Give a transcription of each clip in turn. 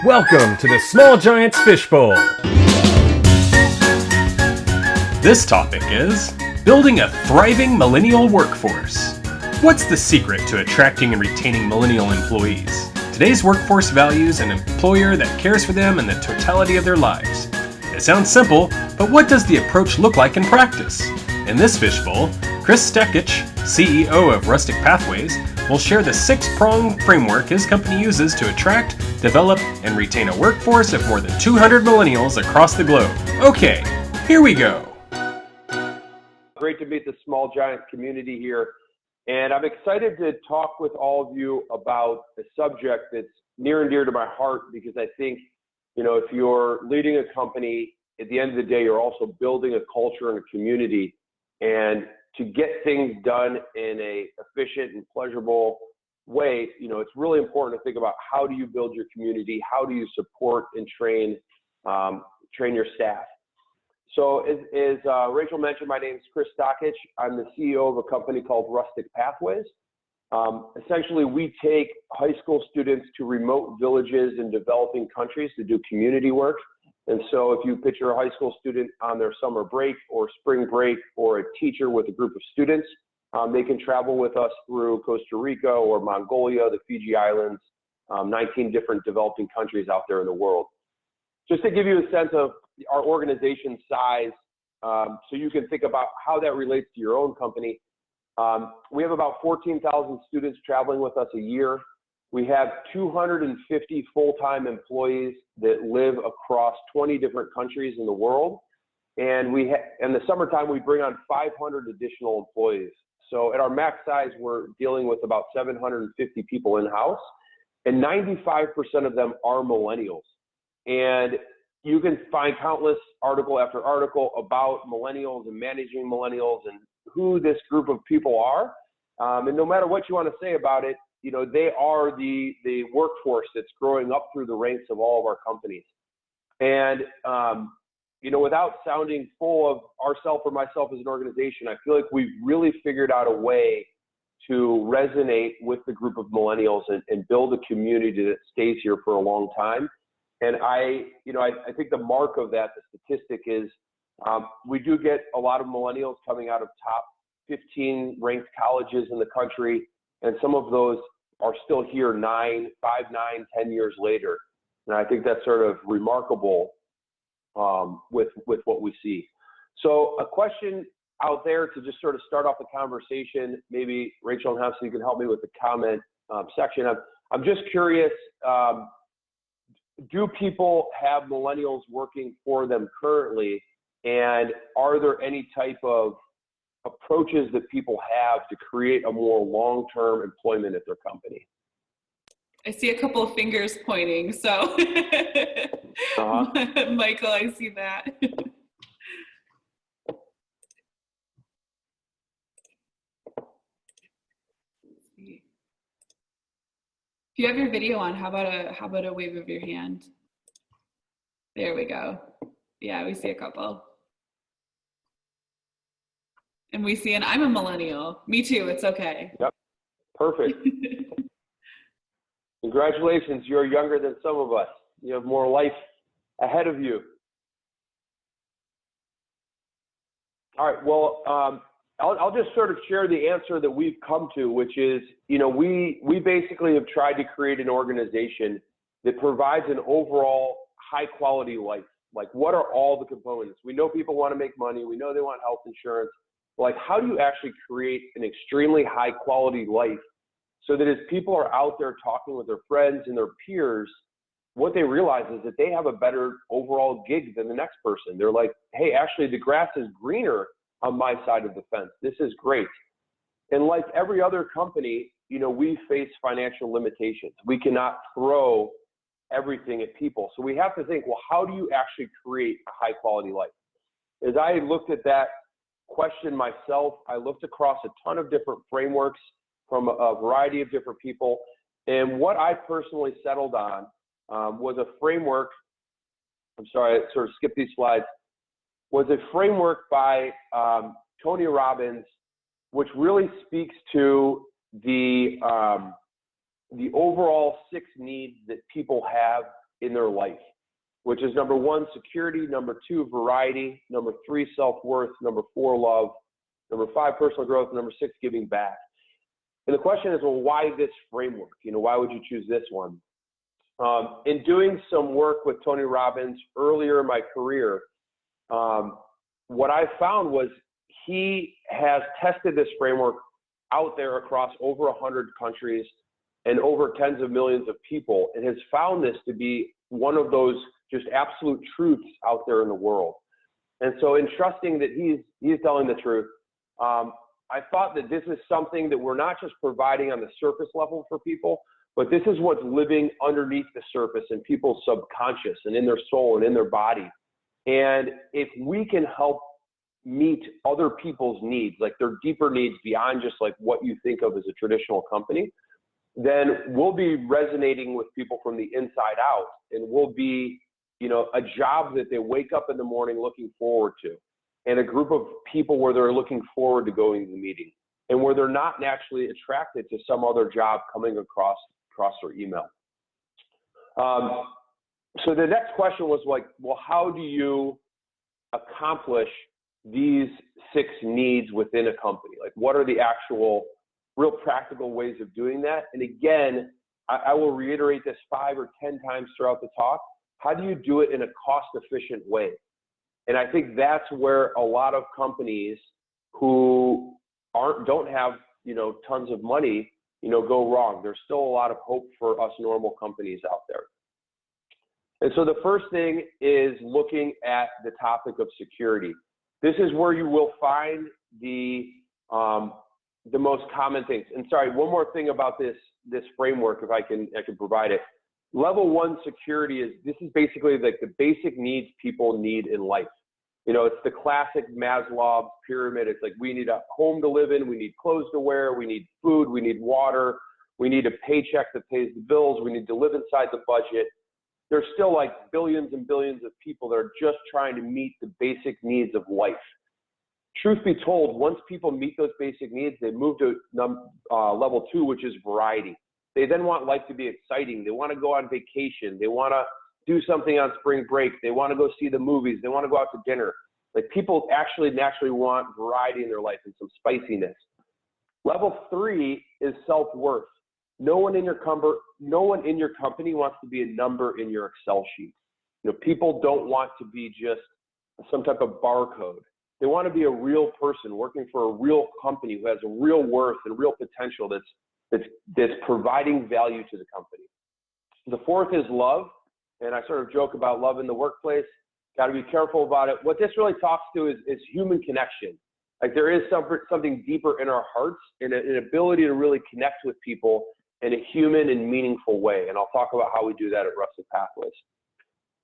Welcome to the Small Giants Fishbowl. This topic is building a thriving millennial workforce. What's the secret to attracting and retaining millennial employees? Today's workforce values an employer that cares for them in the totality of their lives. It sounds simple, but what does the approach look like in practice? In this Fishbowl, Chris Stakich, CEO of Rustic Pathways, will share the six-prong framework his company uses to attract, develop, and retain a workforce of more than 200 millennials across the globe. Okay, here we go. Great to meet the Small Giant community here. And I'm excited to talk with all of you about a subject that's near and dear to my heart, because I think, if you're leading a company, at the end of the day, you're also building a culture and a community. And to get things done in a efficient and pleasurable way, it's really important to think about how do you build your community? How do you support and train your staff? So as Rachel mentioned, my name is Chris Stakich. I'm the CEO of a company called Rustic Pathways. Essentially, we take high school students to remote villages in developing countries to do community work. And so if you picture a high school student on their summer break or spring break, or a teacher with a group of students, they can travel with us through Costa Rica or Mongolia, the Fiji Islands, 19 different developing countries out there in the world. Just to give you a sense of our organization size, so you can think about how that relates to your own company. We have about 14,000 students traveling with us a year. We have 250 full-time employees that live across 20 different countries in the world. And in the summertime, we bring on 500 additional employees. So at our max size, we're dealing with about 750 people in-house, and 95% of them are millennials. And you can find countless article after article about millennials and managing millennials and who this group of people are. And no matter what you want to say about it, they are the workforce that's growing up through the ranks of all of our companies. And, without sounding full of ourselves or myself as an organization, I feel like we've really figured out a way to resonate with the group of millennials and build a community that stays here for a long time. And I think the mark of that, the statistic is, we do get a lot of millennials coming out of top 15 ranked colleges in the country. And some of those are still here 5, 9, 10 years later. And I think that's sort of remarkable with what we see. So a question out there to just sort of start off the conversation, maybe Rachel and Hafsa, you can help me with the comment section. I'm just curious, do people have millennials working for them currently? And are there any type of approaches that people have to create a more long-term employment at their company? I see a couple of fingers pointing, so Michael, I see that. If you have your video on, how about a wave of your hand? There we go. Yeah, we see a couple. And we see I'm a millennial. Me too, it's okay. Yep, perfect. Congratulations, you're younger than some of us. You have more life ahead of you. All right, well, I'll just sort of share the answer that we've come to, which is, we basically have tried to create an organization that provides an overall high quality life. Like, what are all the components? We know people want to make money. We know they want health insurance. Like, how do you actually create an extremely high quality life so that as people are out there talking with their friends and their peers, what they realize is that they have a better overall gig than the next person. They're like, hey, actually the grass is greener on my side of the fence. This is great. And like every other company, we face financial limitations. We cannot throw everything at people. So we have to think, well, how do you actually create a high quality life? As I looked at that question myself, I looked across a ton of different frameworks from a variety of different people. And what I personally settled on was a framework. I'm sorry, I sort of skipped these slides. Was a framework by Tony Robbins, which really speaks to the overall 6 needs that people have in their life, which is number 1, security, number 2, variety, number 3, self-worth, number 4, love, number 5, personal growth, number 6, giving back. And the question is, well, why this framework? Why would you choose this one? In doing some work with Tony Robbins earlier in my career, what I found was he has tested this framework out there across over 100 countries and over tens of millions of people, and has found this to be one of those just absolute truths out there in the world. And so in trusting that he's telling the truth, I thought that this is something that we're not just providing on the surface level for people, but this is what's living underneath the surface in people's subconscious and in their soul and in their body. And if we can help meet other people's needs, like their deeper needs beyond just like what you think of as a traditional company, then we'll be resonating with people from the inside out, and we'll be, a job that they wake up in the morning looking forward to, and a group of people where they're looking forward to going to the meeting, and where they're not naturally attracted to some other job coming across their email. So the next question was like, well, how do you accomplish these 6 needs within a company? Like, what are the actual real practical ways of doing that? And again, I will reiterate this 5 or 10 times throughout the talk. How do you do it in a cost-efficient way? And I think that's where a lot of companies who don't have, tons of money, go wrong. There's still a lot of hope for us normal companies out there. And so the first thing is looking at the topic of security. This is where you will find the most common things. And sorry, one more thing about this framework, if I can provide it. Level 1 security this is basically like the basic needs people need in life. It's the classic Maslow pyramid. It's like, we need a home to live in, we need clothes to wear, we need food, we need water, we need a paycheck that pays the bills, we need to live inside the budget. There's still like billions and billions of people that are just trying to meet the basic needs of life. Truth be told, once people meet those basic needs, they move to level 2, which is variety. They then want life to be exciting. They want to go on vacation. They want to do something on spring break. They want to go see the movies. They want to go out to dinner. Like, people actually naturally want variety in their life and some spiciness. Level 3 is self-worth. No one in your company wants to be a number in your Excel sheet. People don't want to be just some type of barcode. They want to be a real person working for a real company who has a real worth and real potential that's providing value to the company. The 4th is love. And I sort of joke about love in the workplace. Got to be careful about it. What this really talks to is human connection. Like, there is something deeper in our hearts and an ability to really connect with people in a human and meaningful way. And I'll talk about how we do that at Rustic Pathways.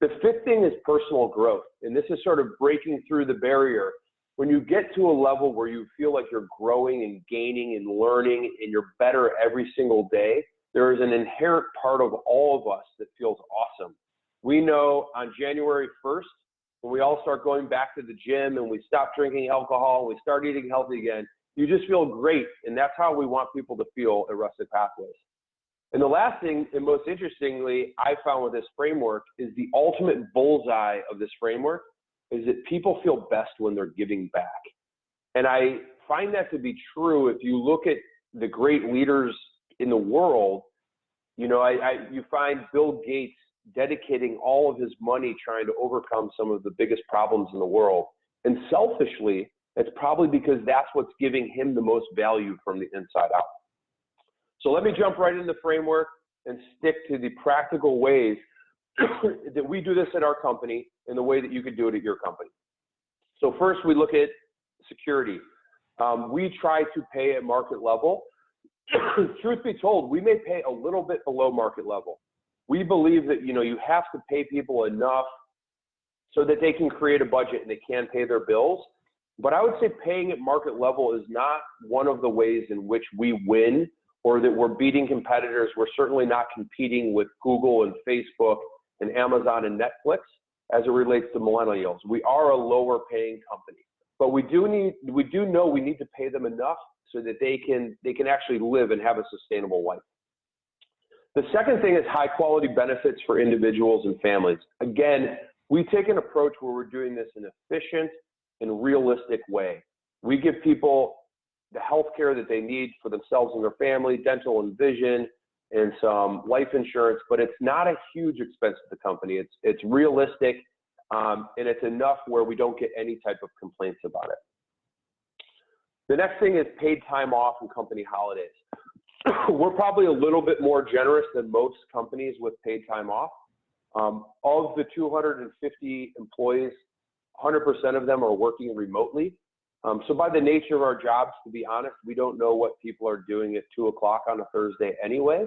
The 5th thing is personal growth. And this is sort of breaking through the barrier. When you get to a level where you feel like you're growing and gaining and learning and you're better every single day, there is an inherent part of all of us that feels awesome. We know on January 1st, when we all start going back to the gym and we stop drinking alcohol and we start eating healthy again, you just feel great. And that's how we want people to feel at Rustic Pathways. And the last thing, and most interestingly, I found with this framework, is the ultimate bullseye of this framework is that people feel best when they're giving back. And I find that to be true if you look at the great leaders in the world. You find Bill Gates dedicating all of his money trying to overcome some of the biggest problems in the world. And selfishly, it's probably because that's what's giving him the most value from the inside out. So let me jump right into the framework and stick to the practical ways that we do this at our company and the way that you could do it at your company. So first, we look at security. We try to pay at market level. Truth be told, we may pay a little bit below market level. We believe that, you have to pay people enough so that they can create a budget and they can pay their bills. But I would say paying at market level is not one of the ways in which we win or that we're beating competitors. We're certainly not competing with Google and Facebook and Amazon and Netflix as it relates to millennials. We are a lower paying company, but we do know we need to pay them enough so that they can actually live and have a sustainable life. The second thing is high quality benefits for individuals and families. Again, we take an approach where we're doing this in an efficient and realistic way. We give people the health care that they need for themselves and their family, dental and vision, and some life insurance, but it's not a huge expense to the company. It's realistic, and it's enough where we don't get any type of complaints about it. The next thing is paid time off and company holidays. We're probably a little bit more generous than most companies with paid time off. Of the 250 employees, 100% of them are working remotely. So by the nature of our jobs, to be honest, we don't know what people are doing at 2 o'clock on a Thursday anyway.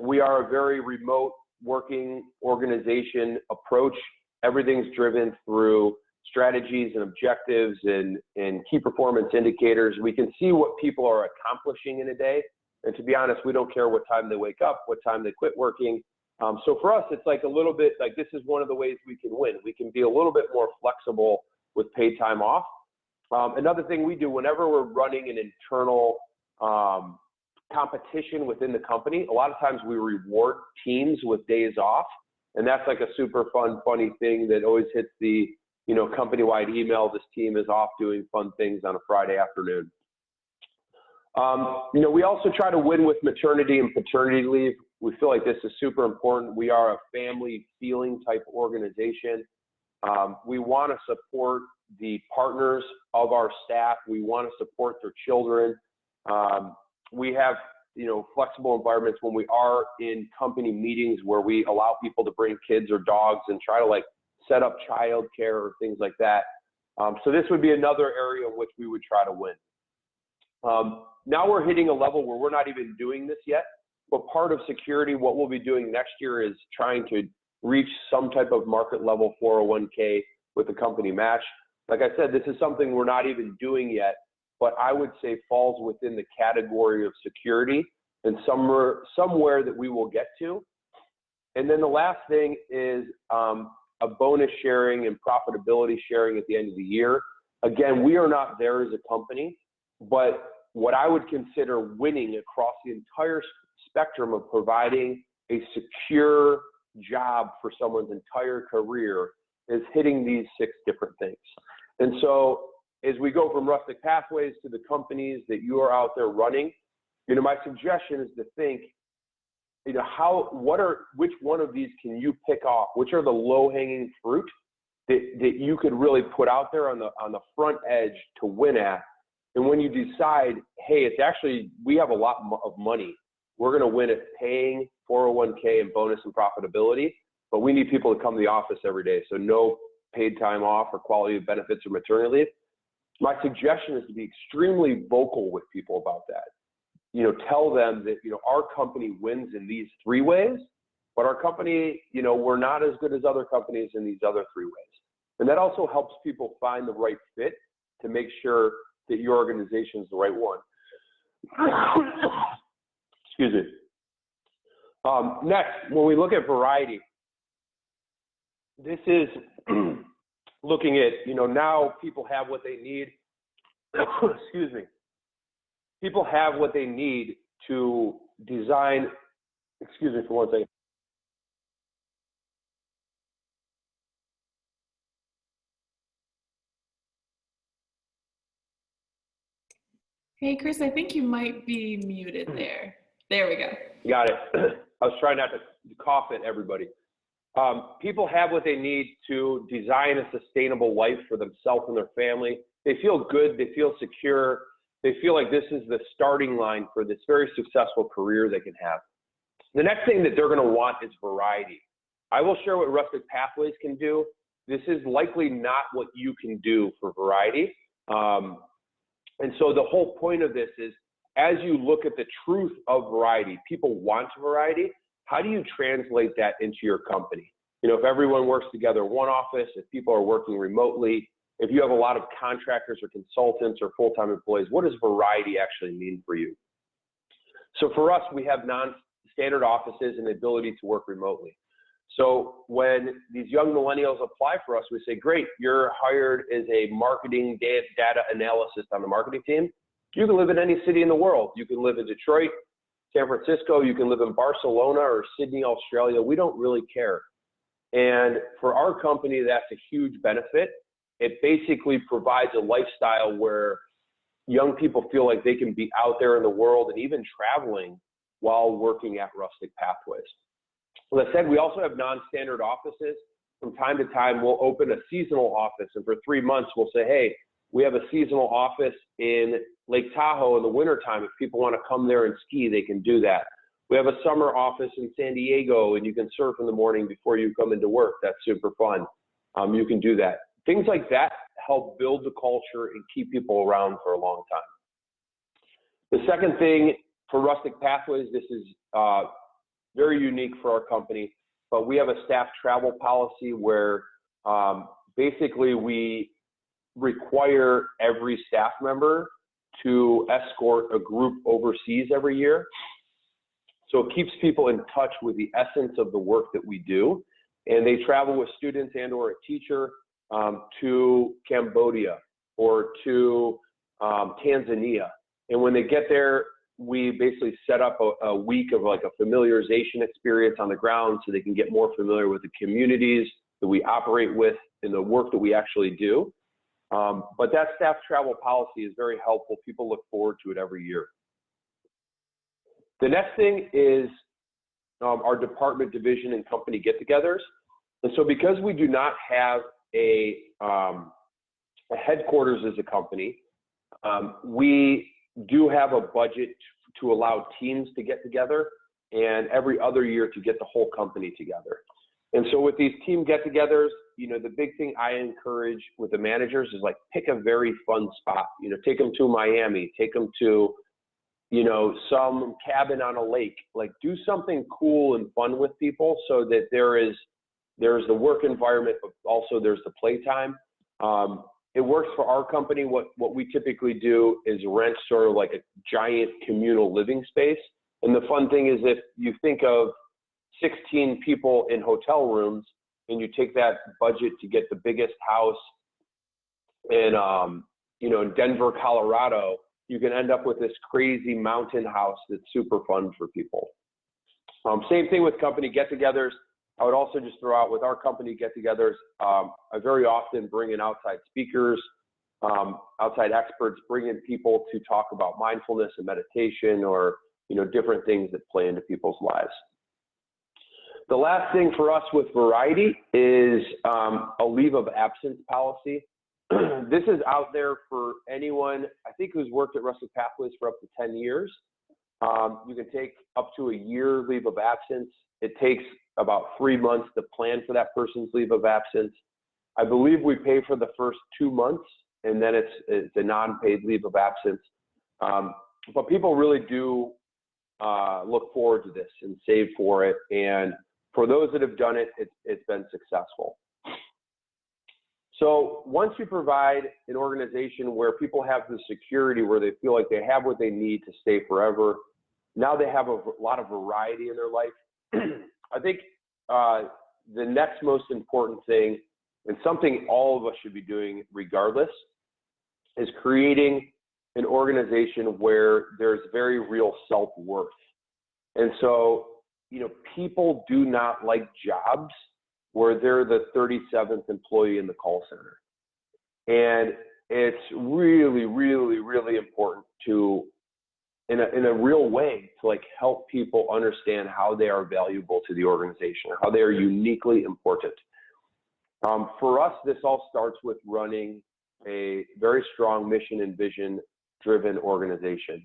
We are a very remote working organization approach. Everything's driven through strategies and objectives and key performance indicators. We can see what people are accomplishing in a day. And to be honest, we don't care what time they wake up, what time they quit working. So for us, it's like a little bit like this is one of the ways we can win. We can be a little bit more flexible with paid time off. Another thing we do whenever we're running an internal competition within the company, a lot of times we reward teams with days off. And that's like a super fun, funny thing that always hits the company-wide email. This team is off doing fun things on a Friday afternoon. We also try to win with maternity and paternity leave. We feel like this is super important. We are a family feeling type organization. We want to support the partners of our staff. We want to support their children. We have, flexible environments when we are in company meetings where we allow people to bring kids or dogs and try to set up childcare or things like that. So this would be another area in which we would try to win. Now we're hitting a level where we're not even doing this yet, but part of security, what we'll be doing next year is trying to reach some type of market level 401k with the company match. Like I said, this is something we're not even doing yet, but I would say falls within the category of security and somewhere that we will get to. And then the last thing is a bonus sharing and profitability sharing at the end of the year. Again, we are not there as a company, but what I would consider winning across the entire spectrum of providing a secure job for someone's entire career is hitting these 6 different things. And so as we go from Rustic Pathways to the companies that you are out there running, my suggestion is to think, which one of these can you pick off? Which are the low-hanging fruit that you could really put out there on the front edge to win at? And when you decide, hey, it's actually, we have a lot of money. We're going to win at paying 401k and bonus and profitability, but we need people to come to the office every day. So no paid time off or quality of benefits or maternity leave. My suggestion is to be extremely vocal with people about that. Tell them that, our company wins in these 3 ways, but our company, we're not as good as other companies in these other 3 ways. And that also helps people find the right fit to make sure that your organization is the right one. Excuse me. Next, when we look at variety, this is looking at, now people have what they need. Excuse me. People have what they need to design, excuse me for one second. Hey, Chris, I think you might be muted there. There we go. Got it. I was trying not to cough at everybody. People have what they need to design a sustainable life for themselves and their family. They feel good. They feel secure. They feel like this is the starting line for this very successful career they can have. The next thing that they're going to want is variety. I will share what Rustic Pathways can do. This is likely not what you can do for variety. And so the whole point of this is, as you look at the truth of variety, people want variety. How do you translate that into your company? If everyone works together in one office, if people are working remotely, if you have a lot of contractors or consultants or full-time employees, what does variety actually mean for you? So for us, we have non-standard offices and the ability to work remotely. So when these young millennials apply for us, we say, great, you're hired as a marketing data analyst on the marketing team. You can live in any city in the world. You can live in Detroit, San Francisco, you can live in Barcelona or Sydney, Australia. We don't really care. And for our company, that's a huge benefit. It basically provides a lifestyle where young people feel like they can be out there in the world and even traveling while working at Rustic Pathways. As I said, we also have non-standard offices. From time to time, we'll open a seasonal office, and for 3 months, we'll say, hey, we have a seasonal office in Lake Tahoe in the wintertime. If people want to come there and ski, they can do that. We have a summer office in San Diego, and you can surf in the morning before you come into work. That's super fun. You can do that. Things like that help build the culture and keep people around for a long time. The second thing for Rustic Pathways, this is very unique for our company, but we have a staff travel policy where basically we require every staff member to escort a group overseas every year. So it keeps people in touch with the essence of the work that we do. And they travel with students and or a teacher to Cambodia or to Tanzania. And when they get there, we basically set up a week of like a familiarization experience on the ground so they can get more familiar with the communities that we operate with and the work that we actually do. But that staff travel policy is very helpful. People look forward to it every year. The next thing is our department, division, and company get-togethers. And so because we do not have a headquarters as a company, we do have a budget to allow teams to get together and every other year to get the whole company together. And so with these team get-togethers, you know, the big thing I encourage with the managers is like pick a very fun spot. You know, take them to Miami, take them to, you know, some cabin on a lake. Like do something cool and fun with people so that there's the work environment, but also there's the playtime. It works for our company. What we typically do is rent sort of like a giant communal living space. And the fun thing is if you think of 16 people in hotel rooms and you take that budget to get the biggest house in, you know, in Denver, Colorado, you can end up with this crazy mountain house that's super fun for people. Same thing with company get-togethers. I would also just throw out with our company get-togethers, I very often bring in outside speakers, outside experts, bring in people to talk about mindfulness and meditation or, you know, different things that play into people's lives. The last thing for us with variety is a leave of absence policy. This is out there for anyone, I think, who's worked at Rustic Pathways for up to 10 years. You can take up to a year leave of absence. It takes about 3 months to plan for that person's leave of absence. I believe we pay for the first 2 months, and then it's a non-paid leave of absence. But people really do look forward to this and save for it. And for those that have done it, it's been successful. So once you provide an organization where people have the security, where they feel like they have what they need to stay forever, now they have a lot of variety in their life. I think the next most important thing, and something all of us should be doing regardless, is creating an organization where there's very real self-worth. And so, you know, people do not like jobs where they're the 37th employee in the call center. And it's really, really, really important to, in a real way, to like help people understand how they are valuable to the organization, how they are uniquely important. For us, this all starts with running a very strong mission and vision driven organization.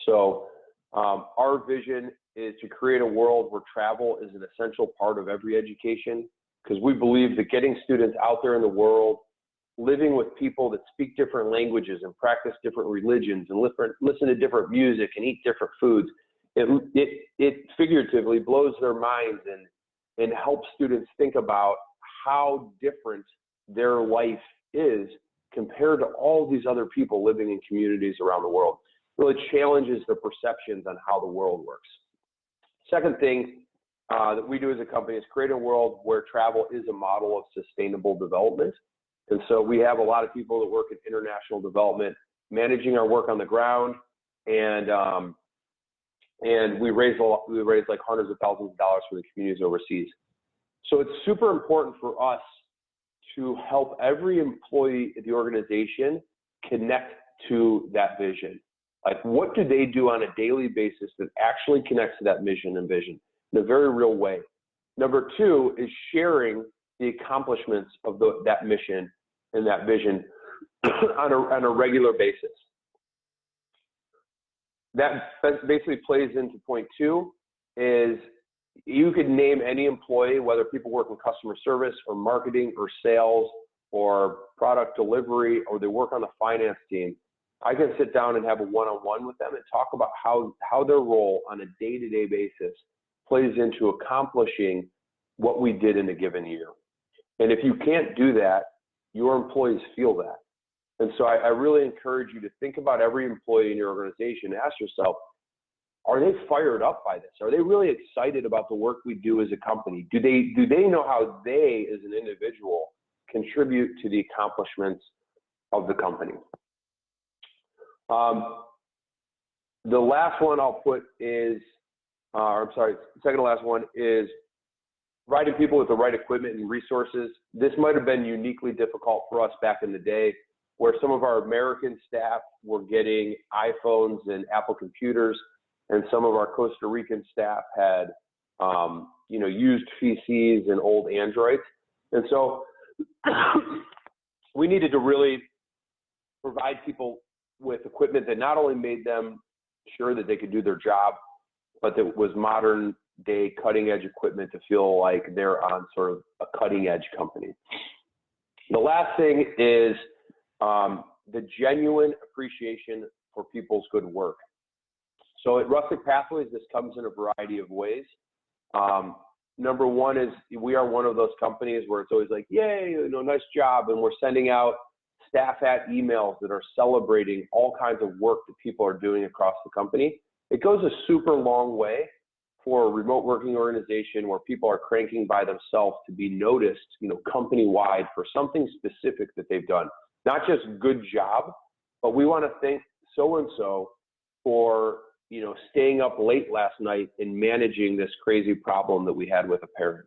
So our vision is to create a world where travel is an essential part of every education, because we believe that getting students out there in the world, living with people that speak different languages and practice different religions and listen to different music and eat different foods, it figuratively blows their minds and helps students think about how different their life is compared to all these other people living in communities around the world. Really challenges the perceptions on how the world works. Second thing that we do as a company is create a world where travel is a model of sustainable development. And so we have a lot of people that work in international development, managing our work on the ground and And we raised like hundreds of thousands of dollars for the communities overseas. So it's super important for us to help every employee at the organization connect to that vision. Like, what do they do on a daily basis that actually connects to that mission and vision in a very real way? Number two is sharing the accomplishments of that mission and that vision on a regular basis. That basically plays into point two, is you could name any employee, whether people work in customer service or marketing or sales or product delivery, or they work on the finance team. I can sit down and have a one-on-one with them and talk about how their role on a day-to-day basis plays into accomplishing what we did in a given year. And if you can't do that, your employees feel that. And so I really encourage you to think about every employee in your organization. Ask yourself, are they fired up by this? Are they really excited about the work we do as a company? Do they know how they, as an individual, contribute to the accomplishments of the company? The last one I'll put is, second to last one is providing people with the right equipment and resources. This might have been uniquely difficult for us back in the day, where some of our American staff were getting iPhones and Apple computers, and some of our Costa Rican staff had, used PCs and old Androids. And so we needed to really provide people with equipment that not only made them sure that they could do their job, but that was modern day cutting edge equipment to feel like they're on sort of a cutting edge company. The last thing is the genuine appreciation for people's good work. So at Rustic Pathways, this comes in a variety of ways. Number one is we are one of those companies where it's always like, yay, nice job. And we're sending out staff hat emails that are celebrating all kinds of work that people are doing across the company. It goes a super long way for a remote working organization where people are cranking by themselves to be noticed, company-wide for something specific that they've done. Not just good job, but we want to thank so-and-so for, staying up late last night and managing this crazy problem that we had with a parent.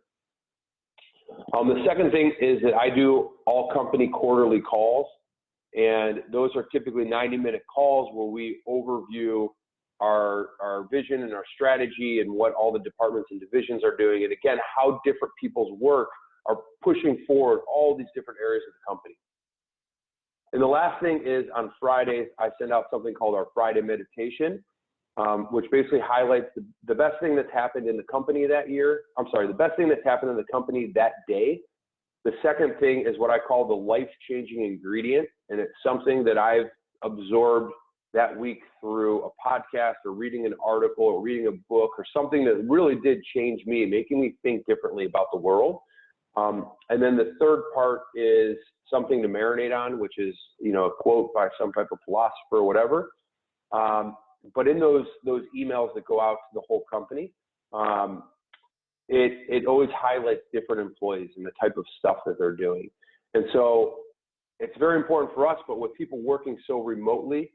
The second thing is that I do all company quarterly calls, and those are typically 90-minute calls where we overview our vision and our strategy and what all the departments and divisions are doing, and again, how different people's work are pushing forward all these different areas of the company. And the last thing is on Fridays, I send out something called our Friday meditation, which basically highlights the best thing that's happened in the company that year. The best thing that's happened in the company that day. The second thing is what I call the life-changing ingredient, and it's something that I've absorbed that week through a podcast or reading an article or reading a book or something that really did change me, making me think differently about the world. And then the third part is something to marinate on, which is, a quote by some type of philosopher or whatever. But in those emails that go out to the whole company, it always highlights different employees and the type of stuff that they're doing. And so it's very important for us, but with people working so remotely,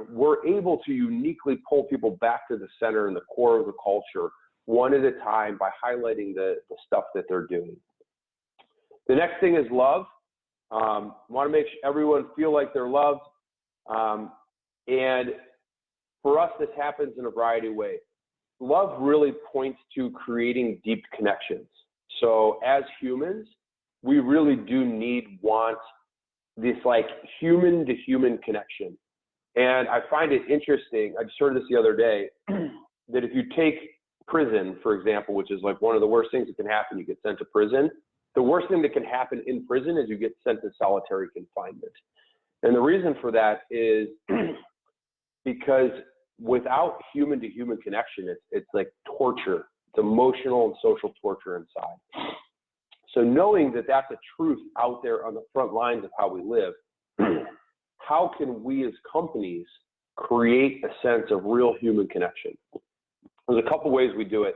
we're able to uniquely pull people back to the center and the core of the culture one at a time by highlighting the stuff that they're doing. The next thing is love. Want to make everyone feel like they're loved. And for us, this happens in a variety of ways. Love really points to creating deep connections. So as humans, we really do want this like human to human connection. And I find it interesting, I just heard this the other day, that if you take prison, for example, which is like one of the worst things that can happen, you get sent to prison. The worst thing that can happen in prison is you get sent to solitary confinement. And the reason for that is because without human to human connection, it's like torture. It's emotional and social torture inside. So knowing that that's a truth out there on the front lines of how we live, how can we as companies create a sense of real human connection? There's a couple ways we do it.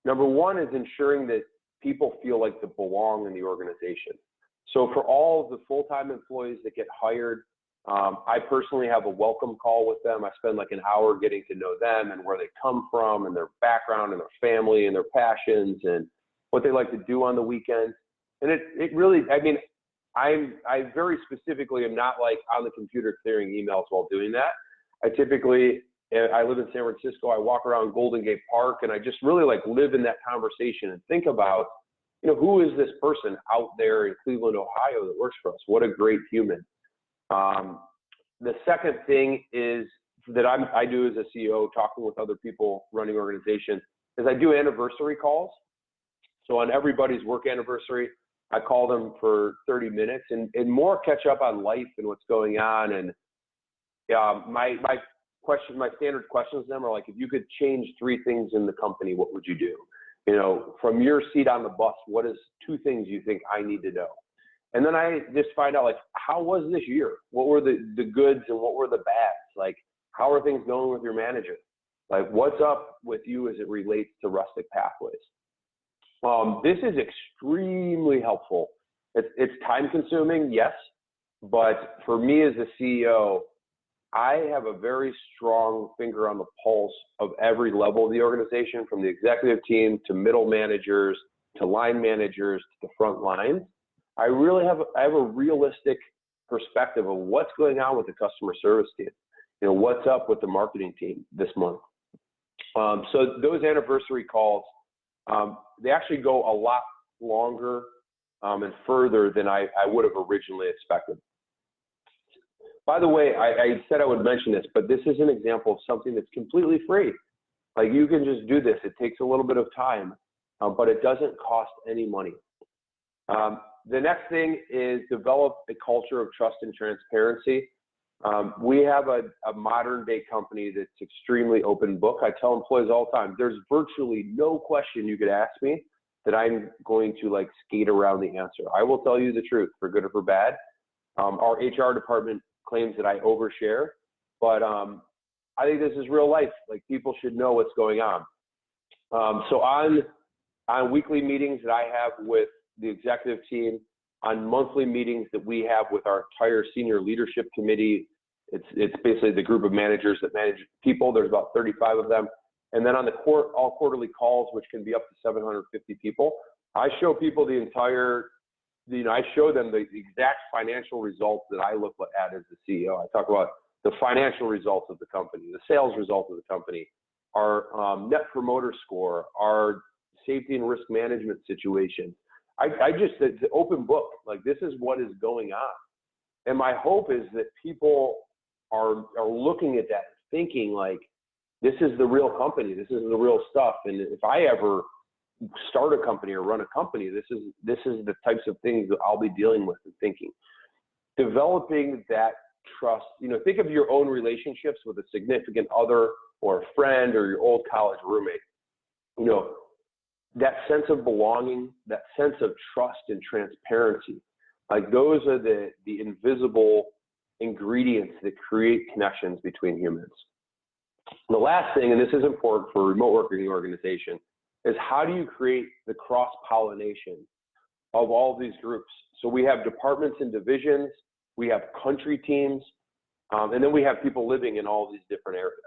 Number one is ensuring that people feel like they belong in the organization. So for all of the full-time employees that get hired, I personally have a welcome call with them. I spend like an hour getting to know them and where they come from and their background and their family and their passions and what they like to do on the weekends. And it really, I mean, I very specifically am not like on the computer clearing emails while doing that. I live in San Francisco. I walk around Golden Gate Park and I just really like live in that conversation and think about, who is this person out there in Cleveland, Ohio that works for us? What a great human. The second thing is that I do as a CEO, talking with other people running organizations, is I do anniversary calls. So on everybody's work anniversary, I call them for 30 minutes and more catch up on life and what's going on. And my standard questions to them are like, if you could change 3 things in the company, what would you do? From your seat on the bus, what is 2 things you think I need to know? And then I just find out, like, how was this year? What were the goods and what were the bads? Like, how are things going with your manager? Like, what's up with you as it relates to Rustic Pathways? This is extremely helpful. It's time consuming, yes, but for me as a CEO, I have a very strong finger on the pulse of every level of the organization, from the executive team to middle managers to line managers to the front lines. I have a realistic perspective of what's going on with the customer service team. What's up with the marketing team this month. So those anniversary calls, they actually go a lot longer and further than I would have originally expected. By the way, I said I would mention this, but this is an example of something that's completely free. Like, you can just do this. It takes a little bit of time, but it doesn't cost any money. The next thing is develop a culture of trust and transparency. We have a modern day company that's extremely open book. I tell employees all the time, there's virtually no question you could ask me that I'm going to like skate around the answer. I will tell you the truth, for good or for bad. Our HR department claims that I overshare, but I think this is real life. Like, people should know what's going on. So on weekly meetings that I have with the executive team, on monthly meetings that we have with our entire senior leadership committee, it's basically the group of managers that manage people. There's about 35 of them. And then on the all quarterly calls, which can be up to 750 people, I show people I show them the exact financial results that I look at as the CEO. I talk about the financial results of the company, the sales results of the company, our net promoter score, our safety and risk management situation. It's an open book. Like, this is what is going on. And my hope is that people are looking at that, thinking like, this is the real company. This is the real stuff. And if I ever start a company or run a company, this is the types of things that I'll be dealing with and thinking. Developing that trust. Think of your own relationships with a significant other or a friend or your old college roommate. That sense of belonging, that sense of trust and transparency, like, those are the invisible ingredients that create connections between humans. The last thing, and this is important for a remote working organization, is how do you create the cross-pollination of all of these groups? So we have departments and divisions, we have country teams, and then we have people living in all these different areas.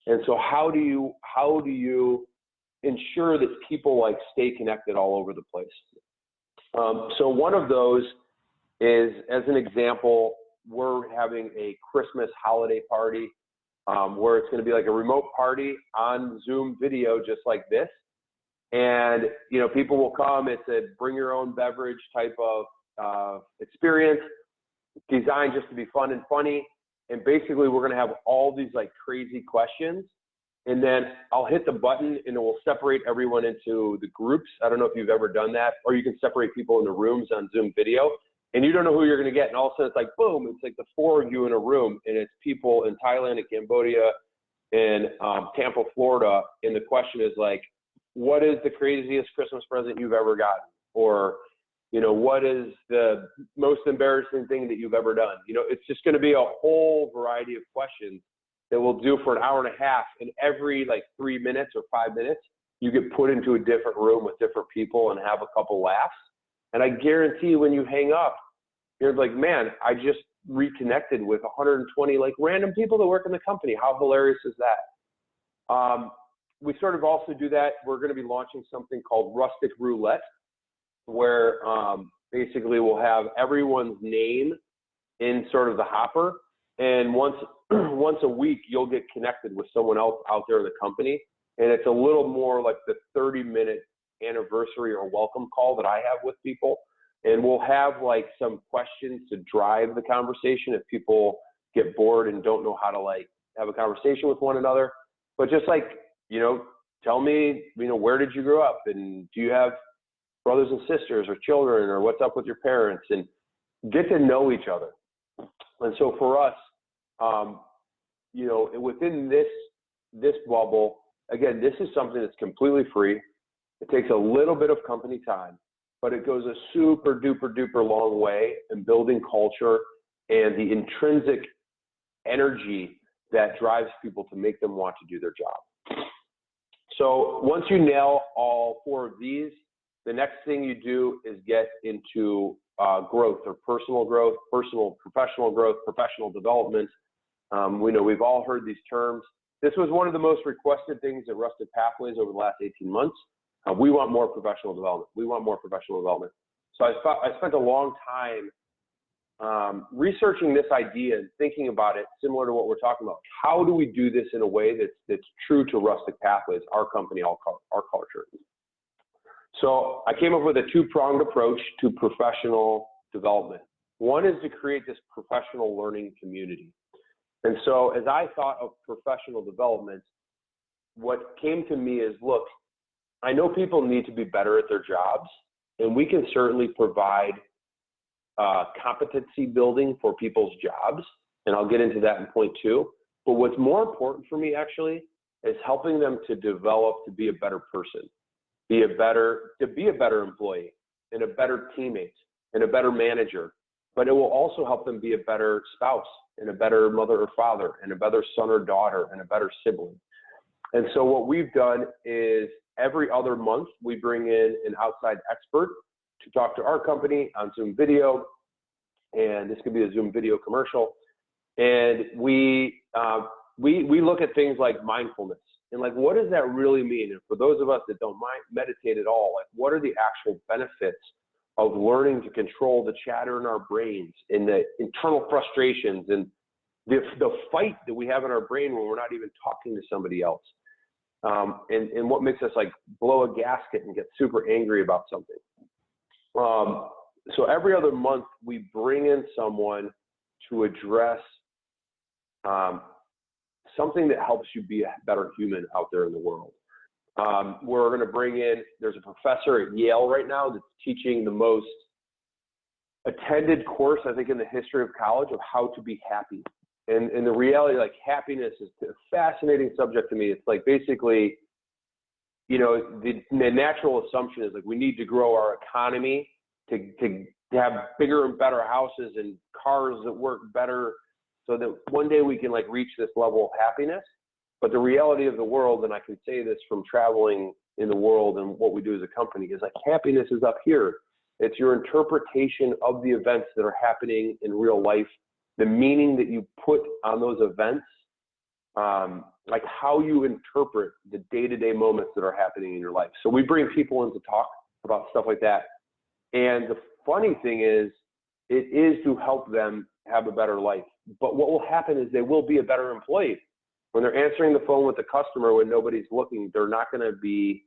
And so how do you ensure that people like stay connected all over the place? So one of those is, as an example, we're having a Christmas holiday party where it's going to be like a remote party on Zoom video, just like this. And, people will come. It's a bring your own beverage type of experience, designed just to be fun and funny. And basically, we're going to have all these like crazy questions. And then I'll hit the button and it will separate everyone into the groups. I don't know if you've ever done that, or you can separate people into rooms on Zoom video, and you don't know who you're going to get. And all of a sudden it's like, boom, it's like the 4 of you in a room, and it's people in Thailand and Cambodia and Tampa, Florida. And the question is like, what is the craziest Christmas present you've ever gotten? Or, what is the most embarrassing thing that you've ever done? It's just going to be a whole variety of questions that we'll do for an hour and a half. And every like 3 minutes or 5 minutes, you get put into a different room with different people and have a couple laughs. And I guarantee when you hang up, you're like, man, I just reconnected with 120 like random people that work in the company. How hilarious is that? We sort of also do that. We're going to be launching something called Rustic Roulette, where basically we'll have everyone's name in sort of the hopper, and once a week you'll get connected with someone else out there in the company, and it's a little more like the 30-minute anniversary or welcome call that I have with people, and we'll have like some questions to drive the conversation if people get bored and don't know how to like have a conversation with one another. But just like, tell me, where did you grow up, and do you have brothers and sisters or children, or what's up with your parents, and get to know each other. And so for us, within this bubble, again, this is something that's completely free. It takes a little bit of company time, but it goes a super duper duper long way in building culture and the intrinsic energy that drives people to make them want to do their job. So once you nail all 4 of these, the next thing you do is get into growth, or personal growth, professional growth, professional development. We know we've all heard these terms. This was one of the most requested things at Rustic Pathways over the last 18 months. We want more professional development. We want more professional development. So I spent a long time researching this idea and thinking about it similar to what we're talking about. How do we do this in a way that's true to Rustic Pathways, our company, our culture? So I came up with a 2-pronged approach to professional development. One is to create this professional learning community. And so as I thought of professional development, what came to me is, look, I know people need to be better at their jobs, and we can certainly provide competency building for people's jobs, and I'll get into that in point 2. But what's more important for me actually is helping them to develop to be a better person, to be a better employee, and a better teammate, and a better manager. But it will also help them be a better spouse, and a better mother or father, and a better son or daughter, and a better sibling. And so what we've done is every other month we bring in an outside expert to talk to our company on Zoom video, and this could be a Zoom video commercial. And we look at things like mindfulness, and like, what does that really mean? And for those of us that don't meditate at all, like, what are the actual benefits of learning to control the chatter in our brains and the internal frustrations and the fight that we have in our brain when we're not even talking to somebody else, and what makes us like blow a gasket and get super angry about something. So every other month we bring in someone to address something that helps you be a better human out there in the world. We're going to bring in, there's a professor at Yale right now that's teaching the most attended course, I think, in the history of college of how to be happy. And the reality, like, happiness is a fascinating subject to me. It's like, basically, the natural assumption is like, we need to grow our economy to have bigger and better houses and cars that work better so that one day we can like reach this level of happiness. But the reality of the world, and I can say this from traveling in the world and what we do as a company, is like, happiness is up here. It's your interpretation of the events that are happening in real life, the meaning that you put on those events, like how you interpret the day-to-day moments that are happening in your life. So we bring people in to talk about stuff like that. And the funny thing is, it is to help them have a better life. But what will happen is they will be a better employee. When they're answering the phone with the customer when nobody's looking, they're not going to be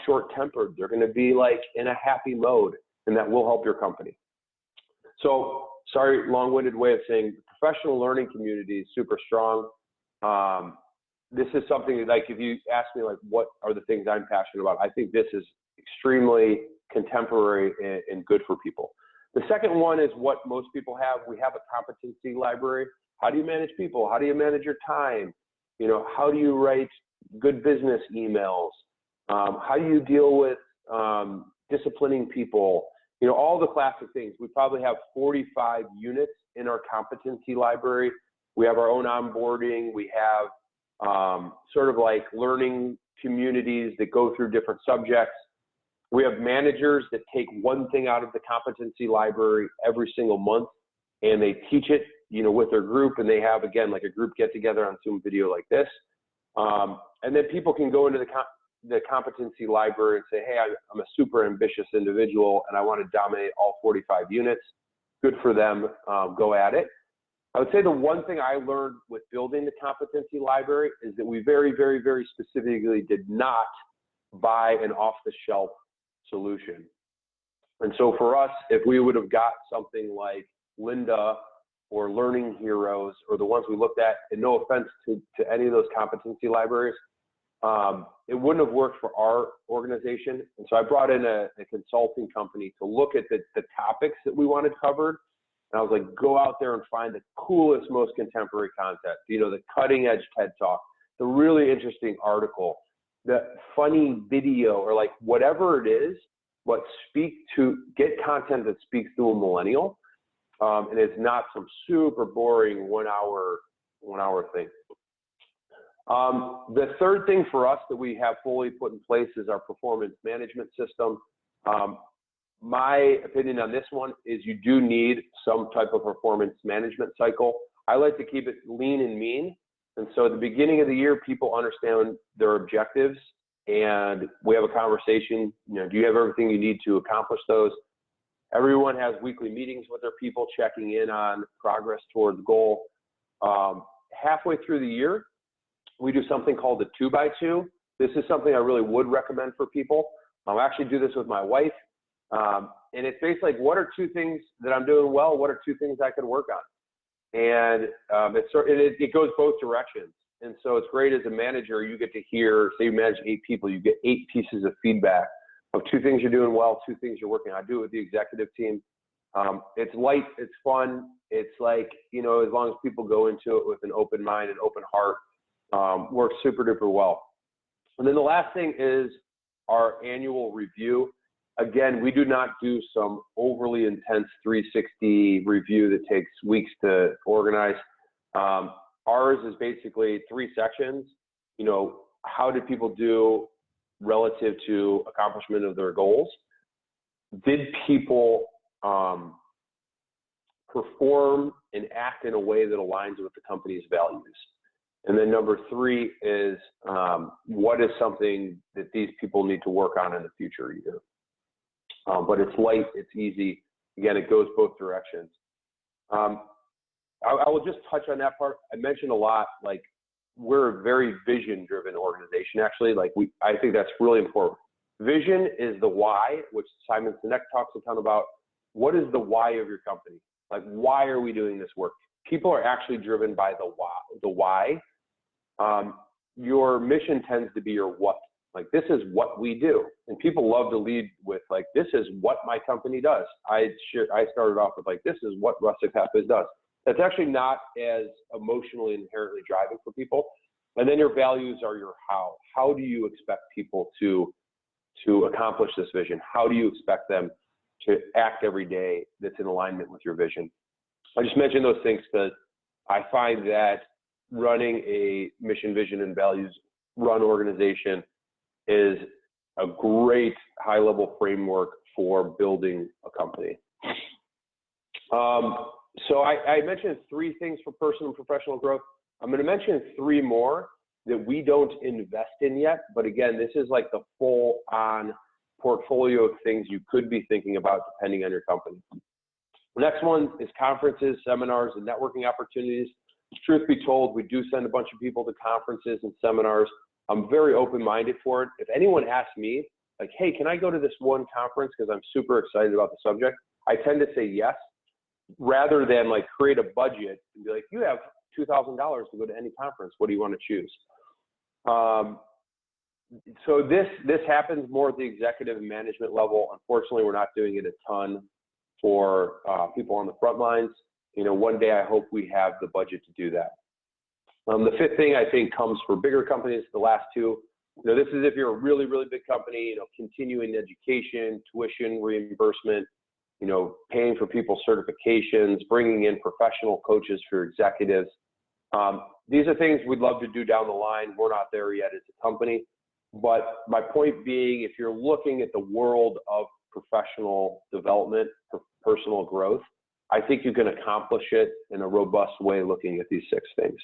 short-tempered. They're going to be like in a happy mode, and that will help your company. So, sorry, long-winded way of saying the professional learning community is super strong. This is something like, if you ask me like, what are the things I'm passionate about, I think this is extremely contemporary and good for people. The second one is what most people have. We have a competency library. How do you manage people? How do you manage your time? How do you write good business emails? How do you deal with disciplining people? All the classic things. We probably have 45 units in our competency library. We have our own onboarding. We have sort of like learning communities that go through different subjects. We have managers that take one thing out of the competency library every single month and they teach it, with their group, and they have, again, like a group get together on Zoom video like this. And then people can go into the competency library and say, hey, I'm a super ambitious individual and I want to dominate all 45 units. Good for them. Go at it. I would say the one thing I learned with building the competency library is that we very, very, very specifically did not buy an off-the-shelf solution. And so for us, if we would have got something like Linda or Learning Heroes or the ones we looked at, and no offense to any of those competency libraries, it wouldn't have worked for our organization. And so I brought in a consulting company to look at the topics that we wanted covered. And I was like, go out there and find the coolest, most contemporary content, the cutting edge TED Talk, the really interesting article, the funny video, or like whatever it is, get content that speaks to a millennial. And it's not some super boring one hour thing. The third thing for us that we have fully put in place is our performance management system. My opinion on this one is you do need some type of performance management cycle. I like to keep it lean and mean. And so at the beginning of the year, people understand their objectives and we have a conversation, do you have everything you need to accomplish those? Everyone has weekly meetings with their people, checking in on progress towards goal. Halfway through the year, we do something called the 2x2. This is something I really would recommend for people. I actually do this with my wife. And it's basically like, what are 2 things that I'm doing well? What are 2 things I could work on? And it goes both directions. And so it's great as a manager, you get to hear, say you manage 8 people, you get 8 pieces of feedback of 2 things you're doing well, 2 things you're working on. I do it with the executive team. It's light, it's fun. It's like, as long as people go into it with an open mind and open heart, works super duper well. And then the last thing is our annual review. Again, we do not do some overly intense 360 review that takes weeks to organize. Ours is basically 3 sections. How did people do relative to accomplishment of their goals? Did people perform and act in a way that aligns with the company's values? And then number 3 is what is something that these people need to work on in the future year? But it's light, it's easy. Again, it goes both directions. I will just touch on that part. I mentioned a lot, like we're a very vision-driven organization. Actually, I think that's really important. Vision is the why, which Simon Sinek talks a ton about. What is the why of your company? Like, why are we doing this work? People are actually driven by the why. Your mission tends to be your what. Like, this is what we do. And people love to lead with, like, this is what my company does. I started off with, like, this is what Rustic Pathways does. That's actually not as emotionally inherently driving for people. And then your values are your how. How do you expect people to accomplish this vision? How do you expect them to act every day that's in alignment with your vision? I just mentioned those things because I find that running a mission, vision, and values run organization is a great high-level framework for building a company. So I mentioned 3 things for personal and professional growth. I'm going to mention 3 more that we don't invest in yet. But again, this is like the full-on portfolio of things you could be thinking about depending on your company. The next one is conferences, seminars, and networking opportunities. Truth be told, we do send a bunch of people to conferences and seminars. I'm very open-minded for it. If anyone asks me, like, hey, can I go to this one conference because I'm super excited about the subject? I tend to say yes, rather than like create a budget and be like, you have $2,000 to go to any conference. What do you want to choose? So this happens more at the executive and management level. Unfortunately, we're not doing it a ton for people on the front lines. One day I hope we have the budget to do that. The 5th thing I think comes for bigger companies, the last 2. This is if you're a really, really big company, continuing education, tuition reimbursement, paying for people's certifications, bringing in professional coaches for executives. These are things we'd love to do down the line. We're not there yet as a company. But my point being, if you're looking at the world of professional development, personal growth, I think you can accomplish it in a robust way looking at these 6 things.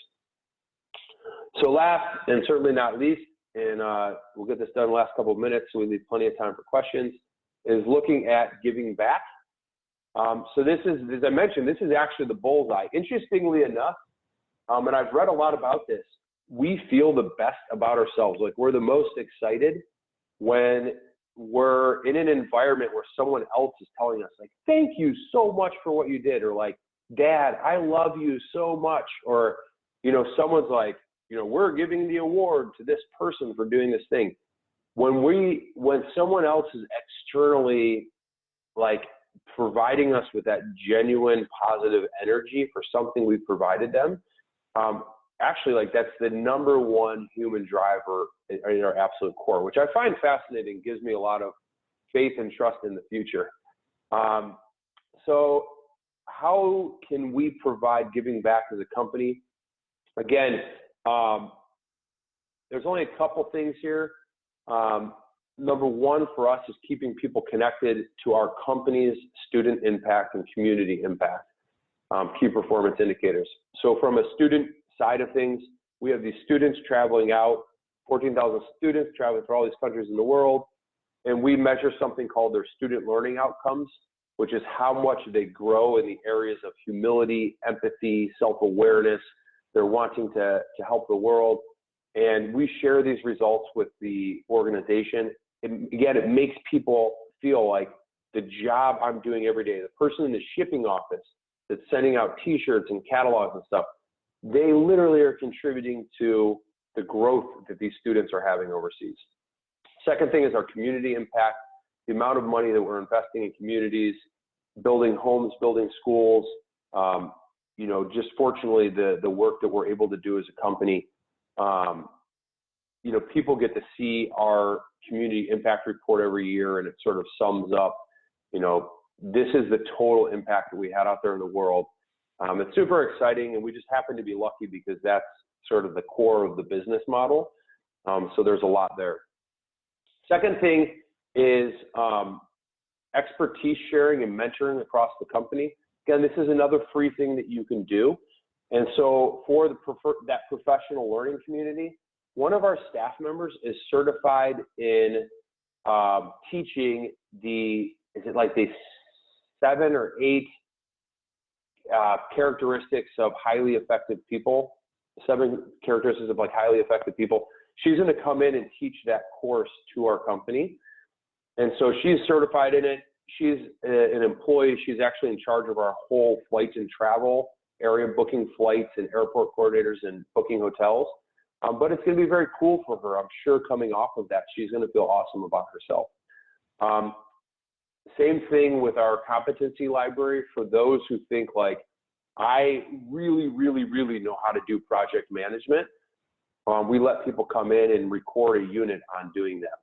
So last, and certainly not least, and we'll get this done in the last couple of minutes so we leave plenty of time for questions, is looking at giving back. So this is, as I mentioned, this is actually the bullseye. Interestingly enough, and I've read a lot about this, we feel the best about ourselves. Like, we're the most excited when we're in an environment where someone else is telling us, like, thank you so much for what you did, or like, Dad, I love you so much, or, you know, someone's like, you know, we're giving the award to this person for doing this thing. When someone else is externally like providing us with that genuine positive energy for something we've provided them, actually, like, that's the #1 human driver in our absolute core, which I find fascinating, gives me a lot of faith and trust in the future. So how can we provide giving back as a company? Again, there's only a couple things here. #1 for us is keeping people connected to our company's student impact and community impact, key performance indicators. So from a student side of things, we have these students traveling out, 14,000 students traveling through all these countries in the world, and we measure something called their student learning outcomes, which is how much they grow in the areas of humility, empathy, self-awareness. They're wanting to help the world. And we share these results with the organization. And again, it makes people feel like the job I'm doing every day, the person in the shipping office that's sending out T-shirts and catalogs and stuff, they literally are contributing to the growth that these students are having overseas. Second thing is our community impact, the amount of money that we're investing in communities, building homes, building schools, you know, just fortunately the work that we're able to do as a company. You know, people get to see our community impact report every year, and it sort of sums up, you know, this is the total impact that we had out there in the world. It's super exciting, and we just happen to be lucky because that's sort of the core of the business model. So there's a lot there. Second thing is expertise sharing and mentoring across the company. Again, this is another free thing that you can do. And so for that professional learning community, one of our staff members is certified in teaching is it like the 7 or 8 characteristics of highly effective people, 7 characteristics of like highly effective people. She's going to come in and teach that course to our company. And so she's certified in it. She's an employee. She's actually in charge of our whole flights and travel area, booking flights and airport coordinators and booking hotels. But it's going to be very cool for her. I'm sure coming off of that, she's going to feel awesome about herself. Same thing with our competency library for those who think like, I really, really, really know how to do project management. We let people come in and record a unit on doing that.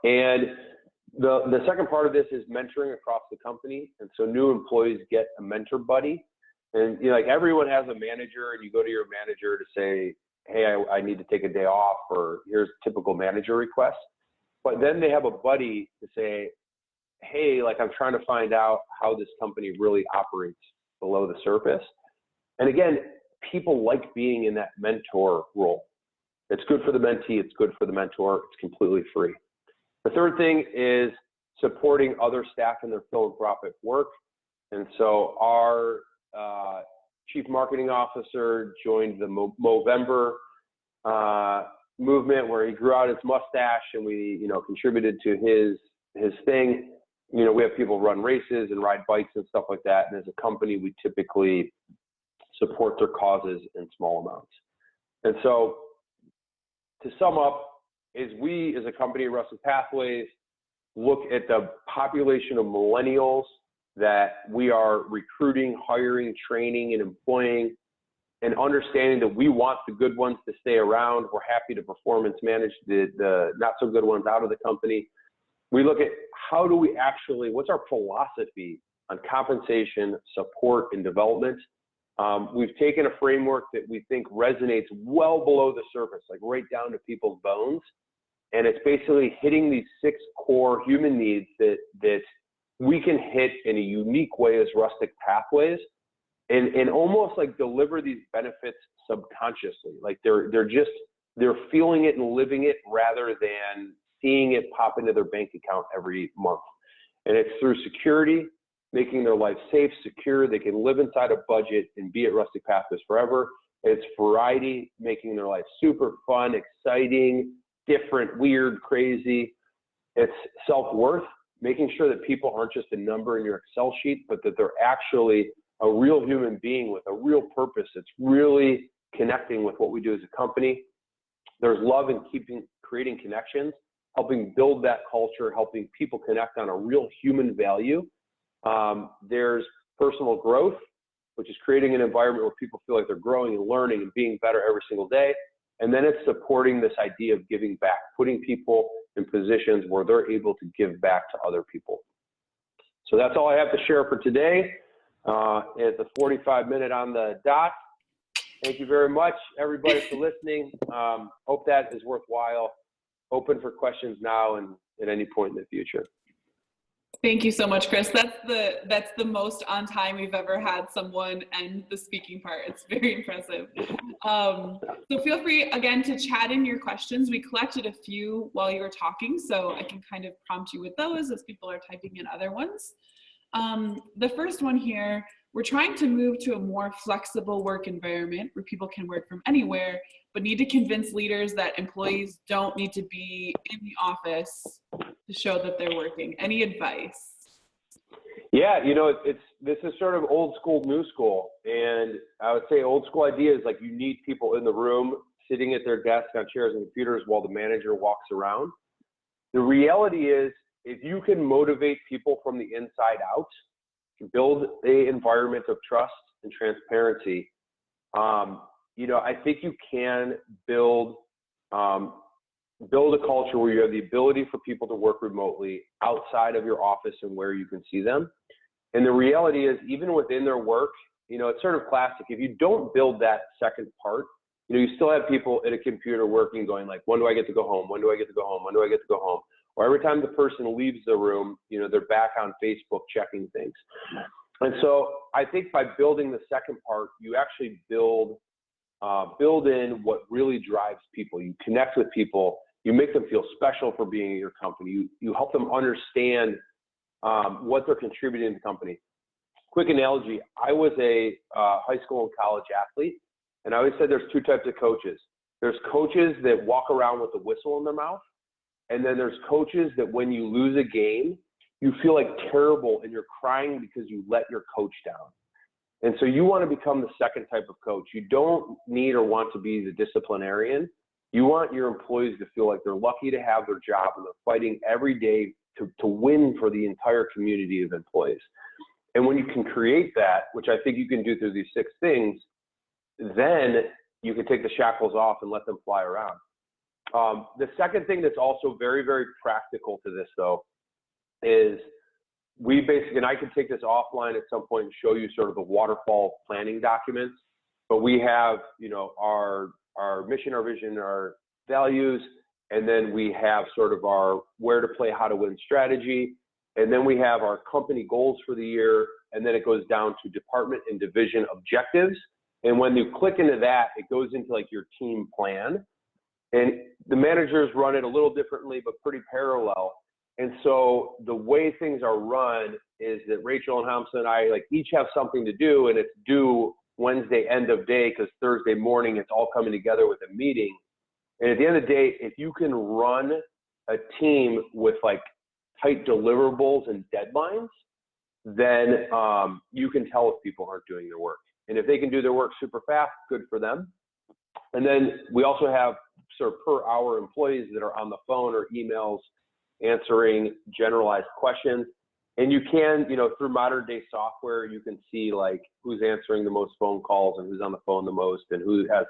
And the second part of this is mentoring across the company. And so new employees get a mentor buddy. And you know, like everyone has a manager, and you go to your manager to say, hey, I need to take a day off, or here's typical manager requests. But then they have a buddy to say, hey, like I'm trying to find out how this company really operates below the surface. And again, people like being in that mentor role. It's good for the mentee, it's good for the mentor, it's completely free. The third thing is supporting other staff in their philanthropic work. And so our chief marketing officer joined the Movember movement, where he grew out his mustache, and we, you know, contributed to his thing. You know, we have people run races and ride bikes and stuff like that. And as a company, we typically support their causes in small amounts. And so to sum up, is we as a company, Rustic Pathways, look at the population of millennials that we are recruiting, hiring, training, and employing, and understanding that we want the good ones to stay around. We're happy to performance manage the not so good ones out of the company. We look at how do we actually, what's our philosophy on compensation, support, and development. We've taken a framework that we think resonates well below the surface, like right down to people's bones. And it's basically hitting these 6 core human needs that we can hit in a unique way as Rustic Pathways and almost like deliver these benefits subconsciously. Like they're feeling it and living it rather than seeing it pop into their bank account every month. And it's through security, making their life safe, secure. They can live inside a budget and be at Rustic Pathways forever. It's variety, making their life super fun, exciting, different, weird, crazy. It's self-worth, making sure that people aren't just a number in your Excel sheet, but that they're actually a real human being with a real purpose. It's really connecting with what we do as a company. There's love in creating connections, helping build that culture, helping people connect on a real human value. There's personal growth, which is creating an environment where people feel like they're growing and learning and being better every single day. And then it's supporting this idea of giving back, putting people in positions where they're able to give back to other people. So that's all I have to share for today. It's a 45-minute on the dot. Thank you very much, everybody, for listening. Hope that is worthwhile. Open for questions now and at any point in the future. Thank you so much, Chris. That's the most on time we've ever had someone end the speaking part. It's very impressive. So feel free again to chat in your questions. We collected a few while you were talking, so I can kind of prompt you with those as people are typing in other ones. The first one here, we're trying to move to a more flexible work environment where people can work from anywhere, but need to convince leaders that employees don't need to be in the office to show that they're working. Any advice? Yeah, you know, this is sort of old school, new school. And I would say old school idea is like you need people in the room sitting at their desks on chairs and computers while the manager walks around. The reality is, if you can motivate people from the inside out, build an environment of trust and transparency, you know, I think you can build a culture where you have the ability for people to work remotely outside of your office and where you can see them. And the reality is, even within their work, you know, it's sort of classic. If you don't build that second part, you know, you still have people at a computer working, going like, when do I get to go home? When do I get to go home? When do I get to go home? Or every time the person leaves the room, you know, they're back on Facebook checking things. And so I think by building the second part, you actually build in what really drives people. You connect with people. You make them feel special for being at your company. You help them understand what they're contributing to the company. Quick analogy, I was a high school and college athlete, and I always said there's two types of coaches. There's coaches that walk around with a whistle in their mouth, and then there's coaches that when you lose a game, you feel like terrible and you're crying because you let your coach down. And so you want to become the second type of coach. You don't need or want to be the disciplinarian. You want your employees to feel like they're lucky to have their job and they're fighting every day to win for the entire community of employees. And when you can create that, which I think you can do through these 6 things, then you can take the shackles off and let them fly around. The second thing that's also very, very practical to this, though, is we basically, and I can take this offline at some point and show you sort of the waterfall planning documents, but we have, you know, our mission, our vision, our values, and then we have sort of our where to play, how to win strategy, and then we have our company goals for the year, and then it goes down to department and division objectives. And when you click into that, it goes into like your team plan. And the managers run it a little differently, but pretty parallel. And so the way things are run is that Rachel and Hamza and I like each have something to do, and it's due Wednesday end of day because Thursday morning it's all coming together with a meeting. And at the end of the day, if you can run a team with like tight deliverables and deadlines, then you can tell if people aren't doing their work. And if they can do their work super fast, good for them. And then we also have sort of per hour employees that are on the phone or emails answering generalized questions. And you can, you know, through modern day software, you can see like who's answering the most phone calls and who's on the phone the most and who has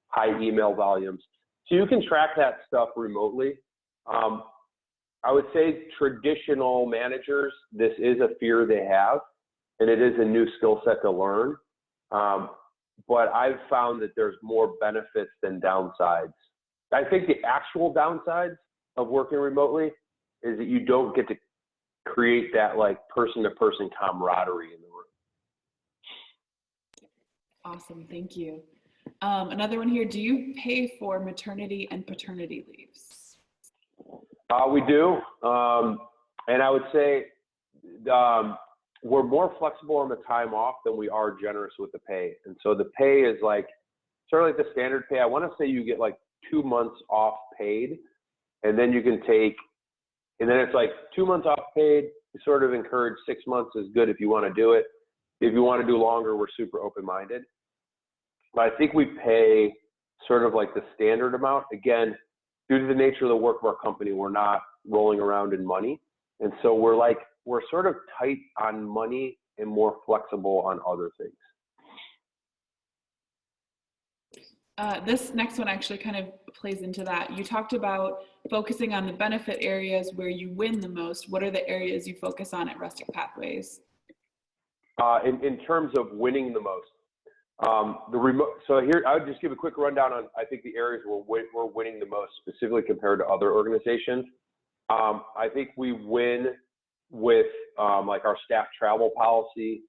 high email volumes. So you can track that stuff remotely. I would say traditional managers, this is a fear they have, and it is a new skill set to learn. But I've found that there's more benefits than downsides. I think the actual downsides of working remotely is that you don't get to create that like person-to-person camaraderie in the room. Awesome, thank you. Another one here, do you pay for maternity and paternity leaves? We do, and I would say we're more flexible on the time off than we are generous with the pay. And so the pay is like sort of like the standard pay. I want to say you get like 2 months off paid, and then you can take, and then it's like 2 months off paid. We sort of encourage 6 months is good if you want to do it. If you want to do longer, we're super open-minded. But I think we pay sort of like the standard amount. Again, due to the nature of the work of our company, we're not rolling around in money. And so we're sort of tight on money and more flexible on other things. This next one actually kind of plays into that. You talked about focusing on the benefit areas where you win the most. What are the areas you focus on at Rustic Pathways? In terms of winning the most, so here, I would just give a quick rundown on, I think, the areas where we're winning the most, specifically compared to other organizations. I think we win with like our staff travel policy,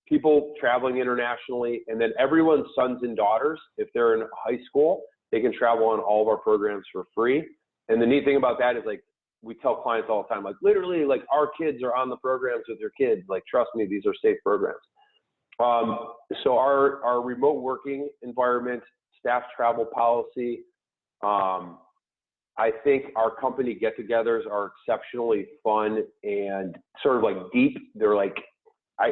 people traveling internationally, and then everyone's sons and daughters, if they're in high school, they can travel on all of our programs for free. And the neat thing about that is, like, we tell clients all the time, like, literally, like, our kids are on the programs with their kids. Like, trust me, these are safe programs. So our remote working environment, staff travel policy, I think our company get-togethers are exceptionally fun and sort of like deep. They're like, I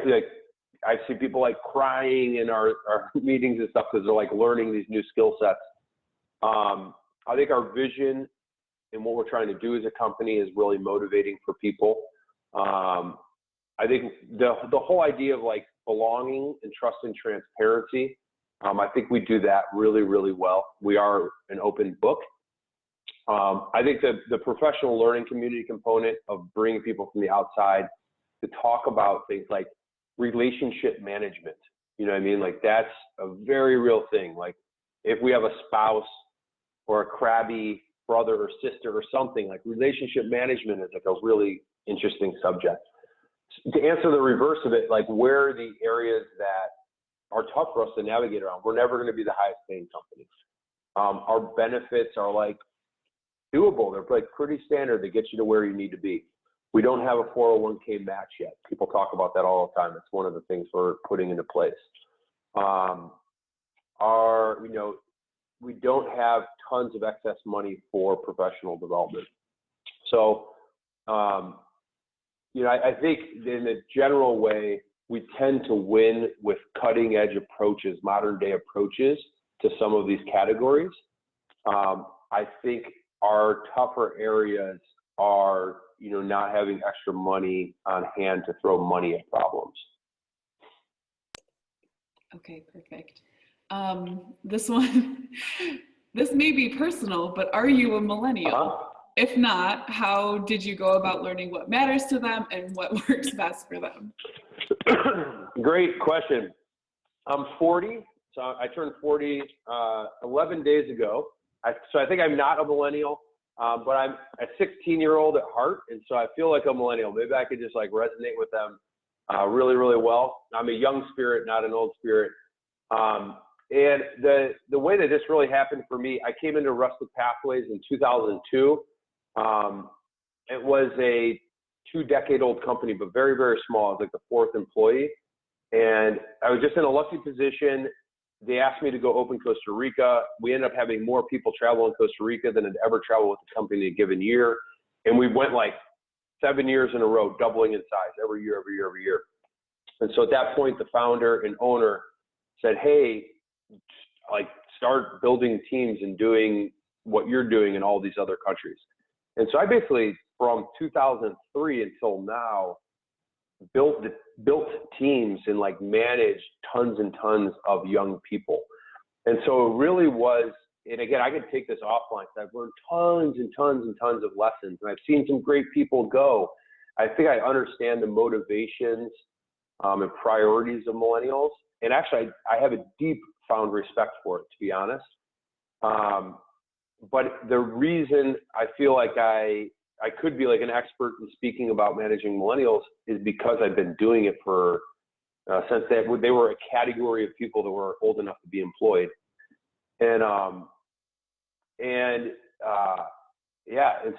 see people like crying in our meetings and stuff because they're like learning these new skill sets. I think our vision and what we're trying to do as a company is really motivating for people. I think the whole idea of like belonging and trust and transparency, I think we do that really, really well. We are an open book. I think that the professional learning community component of bringing people from the outside to talk about things like relationship management, you know what I mean? Like, that's a very real thing. Like, if we have a spouse or a crabby brother or sister or something, like, relationship management is like a really interesting subject. To answer the reverse of it, like, where are the areas that are tough for us to navigate around? We're never going to be the highest paying company. Our benefits are like doable. They're like pretty standard. They get you to where you need to be. We don't have a 401k match yet. People talk about that all the time. It's one of the things we're putting into place. We don't have tons of excess money for professional development. So, I think in a general way, we tend to win with cutting edge approaches, modern day approaches to some of these categories. I think our tougher areas are, not having extra money on hand to throw money at problems. Okay, perfect. This one, this may be personal, but are you a millennial? If not, how did you go about learning what matters to them and what works best for them? Great question. I'm 40, so I turned 40 11 days ago. So I think I'm not a millennial, but I'm a 16-year-old at heart, and so I feel like a millennial. Maybe I could just like resonate with them really, really well. I'm a young spirit, not an old spirit. And the way that this really happened for me, I came into Rustic Pathways in 2002. It was a 2-decade-old company, but very, very small. I was like the 4th employee. And I was just in a lucky position. They asked me to go open Costa Rica. We ended up having more people travel in Costa Rica than had ever traveled with the company a given year. And we went like 7 years in a row, doubling in size every year. And so at that point, the founder and owner said, hey, like, start building teams and doing what you're doing in all these other countries. And so I basically, from 2003 until now, built teams and like managed tons and tons of young people. And so it really was, and again, I could take this offline because I've learned tons and tons and tons of lessons, and I've seen some great people go. I think I understand the motivations and priorities of millennials. And actually, I have a deep found respect for it, to be honest. But the reason I feel like I I could be like an expert in speaking about managing millennials is because I've been doing it for since they were a category of people that were old enough to be employed. And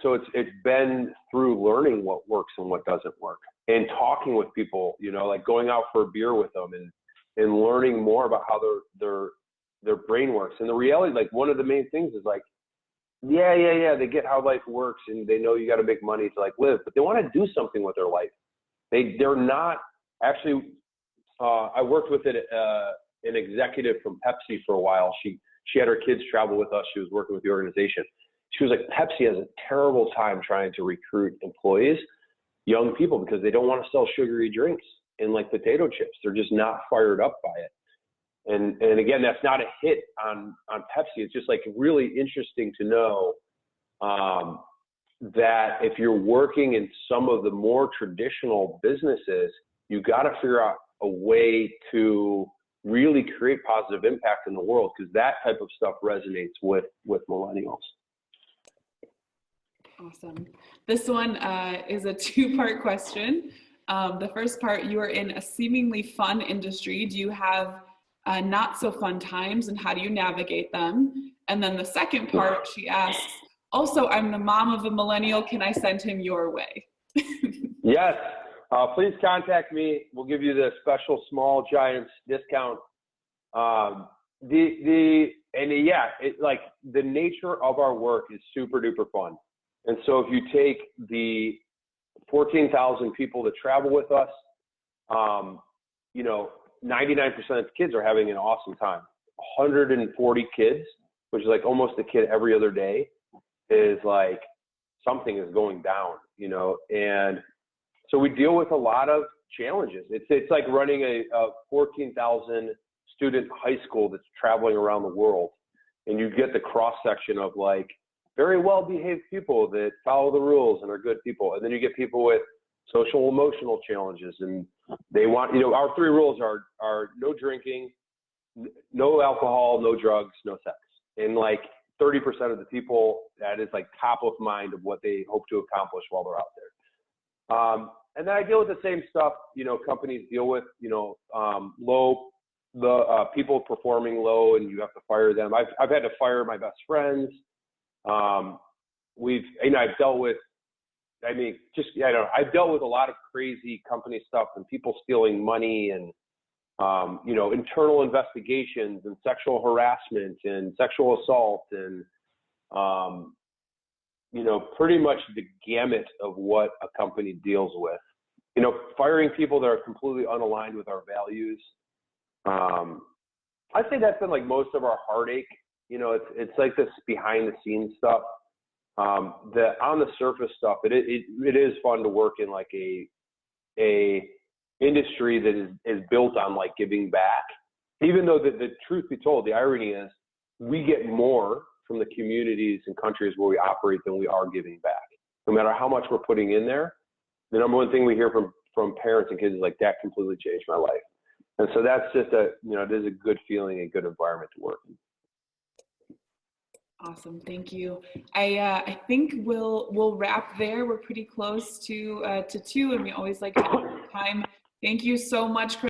so it's been through learning what works and what doesn't work, and talking with people, like going out for a beer with them and learning more about how their brain works. And the reality, like one of the main things is like, they get how life works and they know you got to make money to like live, but they want to do something with their life. They're not actually. I worked with an executive from Pepsi for a while. She had her kids travel with us. She was working with the organization. She was like, Pepsi has a terrible time trying to recruit employees, young people, because they don't want to sell sugary drinks and like potato chips. They're just not fired up by it. And again, that's not a hit on Pepsi. It's just like really interesting to know that if you're working in some of the more traditional businesses, you got to figure out a way to really create positive impact in the world, because that type of stuff resonates with millennials. Awesome. This one is a two-part question. The first part, you are in a seemingly fun industry. Do you have not so fun times, and how do you navigate them? And then the second part, she asks, also, I'm the mom of a millennial. Can I send him your way? Yes. Please contact me. We'll give you the special Small Giants discount. The nature of our work is super duper fun. And so if you take the 14,000 people that travel with us, 99% of the kids are having an awesome time. 140 kids, which is like almost a kid every other day, is like something is going down, and so we deal with a lot of challenges. It's like running a 14,000 student high school that's traveling around the world, and you get the cross section of like very well behaved people that follow the rules and are good people, and then you get people with social emotional challenges, and they want our 3 rules are no drinking, no alcohol, no drugs, no sex, and like 30% of the people, that is like top of mind of what they hope to accomplish while they're out there. And then I deal with the same stuff, companies deal with, people performing low and you have to fire them. I've had to fire my best friends. I've dealt with, I've dealt with a lot of crazy company stuff and people stealing money and, internal investigations and sexual harassment and sexual assault and, pretty much the gamut of what a company deals with. Firing people that are completely unaligned with our values. I'd say that's been like most of our heartache. It's like this behind the scenes stuff. The on the surface stuff, it is fun to work in like a industry that is built on like giving back. Even though the truth be told, the irony is we get more from the communities and countries where we operate than we are giving back. No matter how much we're putting in there, the number one thing we hear from parents and kids is like, that completely changed my life. And so that's just it is a good feeling, a good environment to work in. Awesome, thank you. I think we'll wrap there. We're pretty close to 2, and we always like to have time. Thank you so much, Chris.